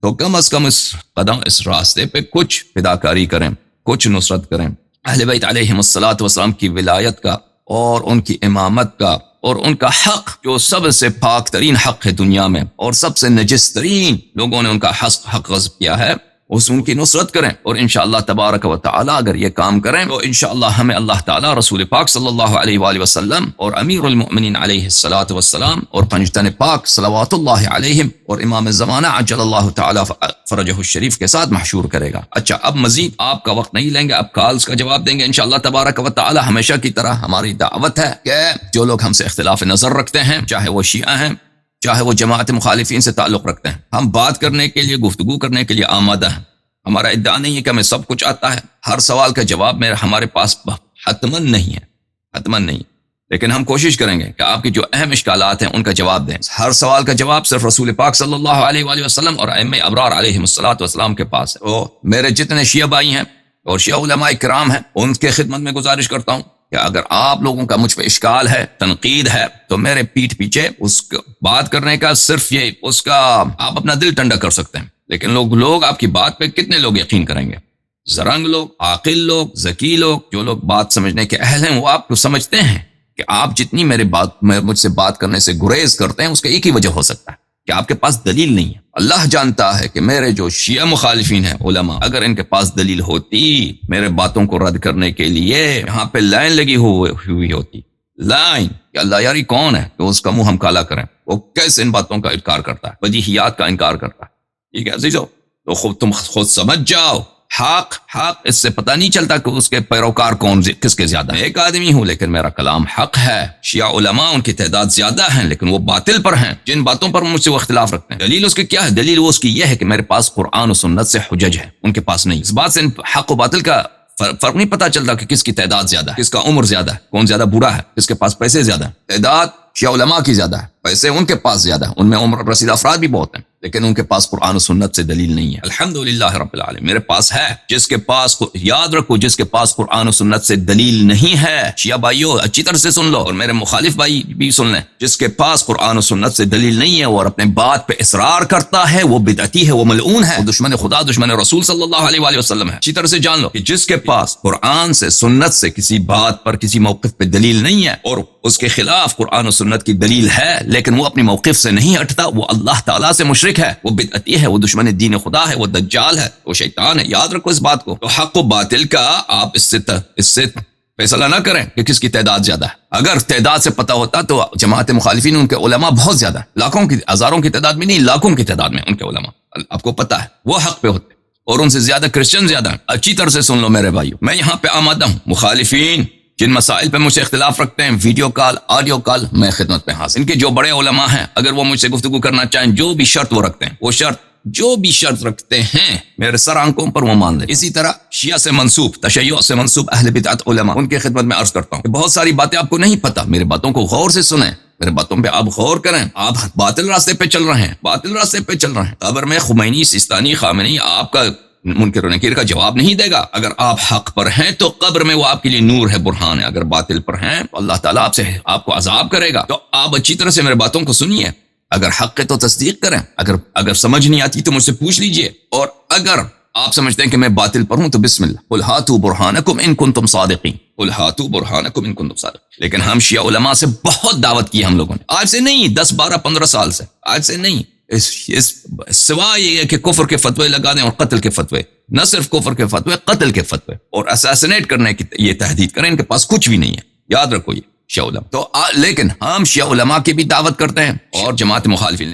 تو کم از کم اس راستے پہ کچھ فداکاری کریں، کچھ نصرت کریں۔ اہل بیت علیہم الصلوۃ والسلام کی ولایت کا اور ان کی امامت کا اور ان کا حق جو سب سے پاک ترین حق ہے دنیا میں، اور سب سے نجس ترین لوگوں نے ان کا حق غصب کیا ہے، ان کی نصرت کریں۔ اور انشاءاللہ تبارک و تعالی اگر یہ کام کریں تو انشاءاللہ ہمیں اللہ تعالی، رسول پاک صلی اللہ علیہ وآلہ وسلم اور امیر المؤمنین علیہ الصلوۃ والسلام اور پنجتن پاک صلوات اللہ علیہم اور امام زمانہ عجل اللہ تعالی فرجہ الشریف کے ساتھ محشور کرے گا۔ اچھا، اب مزید آپ کا وقت نہیں لیں گے، اب کالز کا جواب دیں گے انشاءاللہ تبارک و تعالی۔ ہمیشہ کی طرح ہماری دعوت ہے کہ جو لوگ ہم سے اختلاف نظر رکھتے ہیں، چاہے وہ شیعہ ہیں، چاہے وہ جماعت مخالفین سے تعلق رکھتے ہیں، ہم بات کرنے کے لیے، گفتگو کرنے کے لیے آمادہ ہیں۔ ہمارا ادعا نہیں ہے کہ ہمیں سب کچھ آتا ہے، ہر سوال کا جواب ہمارے پاس حتماً نہیں ہے، حتماً نہیں، لیکن ہم کوشش کریں گے کہ آپ کی جو اہم اشکالات ہیں ان کا جواب دیں۔ ہر سوال کا جواب صرف رسول پاک صلی اللہ علیہ وآلہ وسلم اور ائمہ ابرار علیہم الصلوۃ والسلام کے پاس ہے۔ وہ میرے جتنے شیعہ بھائی ہیں اور شیعہ علماء کرام ہیں، ان کے خدمت میں گزارش کرتا ہوں کہ اگر آپ لوگوں کا مجھ پہ اشکال ہے، تنقید ہے، تو میرے پیٹھ پیچھے اس کو بات کرنے کا صرف یہ اس کا آپ اپنا دل ٹھنڈا کر سکتے ہیں، لیکن لوگ آپ کی بات پہ کتنے لوگ یقین کریں گے؟ زرنگ لوگ، عاقل لوگ، ذکی لوگ، جو لوگ بات سمجھنے کے اہل ہیں، وہ آپ کو سمجھتے ہیں کہ آپ جتنی مجھ سے بات کرنے سے گریز کرتے ہیں، اس کا ایک ہی وجہ ہو سکتا ہے کہ آپ کے پاس دلیل نہیں ہے۔ اللہ جانتا ہے کہ میرے جو شیعہ مخالفین ہیں علماء، اگر ان کے پاس دلیل ہوتی میرے باتوں کو رد کرنے کے لیے، یہاں پہ لائن لگی ہوئی ہوتی، لائن کہ اللہ یاری کون ہے کہ اس کا منہ ہم کالا کریں، وہ کیسے ان باتوں کا انکار کرتا ہے، بدیہیات کا انکار کرتا ہے۔ ٹھیک ہے عزیزو، تو تم خود سمجھ جاؤ، حق اس سے پتہ نہیں چلتا کہ اس کے پیروکار کس کے زیادہ ہیں۔ ایک آدمی ہوں لیکن میرا کلام حق ہے۔ شیعہ علماء ان کی تعداد زیادہ ہیں لیکن وہ باطل پر ہیں، جن باتوں پر مجھ سے وہ اختلاف رکھتے ہیں۔ دلیل اس کی کیا ہے؟ دلیل وہ اس کی یہ ہے کہ میرے پاس قرآن و سنت سے حجج ہے، ان کے پاس نہیں۔ اس بات سے حق و باطل کا فرق نہیں پتہ چلتا کہ کس کی تعداد زیادہ ہے، کس کا عمر زیادہ ہے، کون زیادہ برا ہے، کس کے پاس پیسے زیادہ ہیں۔ تعداد شیعہ علماء کی زیادہ ہے، پیسے ان کے پاس زیادہ ہیں، ان میں عمر رسیدہ افراد بھی بہت ہیں، لیکن ان کے پاس قرآن و سنت سے دلیل نہیں ہے۔ الحمدللہ رب العالمین، میرے پاس ہے۔ جس کے پاس، یاد رکھو، جس کے پاس قرآن و سنت سے دلیل نہیں ہے، شیعہ بھائیو اچھی طرح سے سن لو، اور میرے مخالف بھائی بھی سن لیں، جس کے پاس قرآن و سنت سے دلیل نہیں ہے اور اپنے بات پہ اصرار کرتا ہے، وہ بدعتی ہے، وہ ملعون ہے، وہ دشمن خدا، دشمن رسول صلی اللہ علیہ وآلہ وسلم ہے۔ اچھی طرح سے جان لو کہ جس کے پاس قرآن سے، سنت سے کسی بات پر، کسی موقف پہ دلیل نہیں ہے، اور اس کے خلاف قرآن و سنت کی دلیل ہے لیکن وہ اپنی موقف سے نہیں ہٹتا، وہ اللہ تعالیٰ سے مشرک ہے، وہ بدعتی ہے، وہ دشمن دین خدا ہے، وہ دجال ہے، وہ شیطان ہے۔ یاد رکھو اس بات کو۔ تو حق و باطل کا آپ اس سے فیصلہ نہ کریں کہ کس کی تعداد زیادہ ہے۔ اگر تعداد سے پتہ ہوتا تو جماعت مخالفین ان کے علماء بہت زیادہ ہیں، لاکھوں کی، ہزاروں کی تعداد میں نہیں، لاکھوں کی تعداد میں ان کے علماء، آپ کو پتہ ہے، وہ حق پہ ہوتے، اور ان سے زیادہ کرسچن زیادہ ہیں۔ اچھی طرح سے سن لو میرے بھائیو، میں یہاں پہ آمادہ ہوں۔ مخالفین جن مسائل پہ مجھ سے اختلاف رکھتے ہیں، ویڈیو کال، آڈیو کال، میں خدمت پہ حاضر۔ ان کے جو بڑے علماء ہیں، اگر وہ مجھ سے گفتگو کرنا چاہیں، جو بھی شرط وہ رکھتے ہیں، وہ شرط جو بھی شرط رکھتے ہیں، میرے سر آنکھوں پر وہ مان لیں۔ اسی طرح شیعہ سے منسوب، تشیع سے منسوب اہل بدعت علماء، ان کے خدمت میں عرض کرتا ہوں کہ بہت ساری باتیں آپ کو نہیں پتہ، میرے باتوں کو غور سے سنیں، میرے باتوں پہ آپ غور کریں۔ آپ باطل راستے پہ چل رہے ہیں، باطل راستے پہ چل رہے ہیں۔ قبر میں خمینی، سیستانی، خامنئی آپ کا منکر و نکیر کا جواب نہیں دے گا۔ اگر آپ حق پر ہیں تو قبر میں وہ آپ کے لیے نور ہے، برہان ہے۔ اگر باطل پر ہیں تو اللہ تعالیٰ آپ کو عذاب کرے گا۔ تو آپ اچھی طرح سے میرے باتوں کو سنیے، اگر حق ہے تو تصدیق کریں، اگر سمجھ نہیں آتی تو مجھ سے پوچھ لیجئے، اور اگر آپ سمجھتے ہیں کہ میں باطل پر ہوں تو بسم اللہ، قل ہاتوا برہانکم ان کنتم صادقین، قل ہاتوا برہانکم ان کنتم صادقین۔ لیکن ہم شیعہ علماء سے بہت دعوت کی ہم لوگوں نے، آج سے نہیں، 10 12 15 سال سے، آج سے نہیں، سوائے یہ کہ کفر کے فتوے لگا دیں اور قتل کے فتوے، نہ صرف کفر کے فتوے، قتل کے فتوے اور اساسینیٹ کرنے کی یہ تہدید کریں، ان کے پاس کچھ بھی نہیں ہے، یاد رکھو یہ شیعہ علماء۔ تو لیکن ہم شیعہ علماء کی بھی دعوت کرتے ہیں اور جماعت مخالفین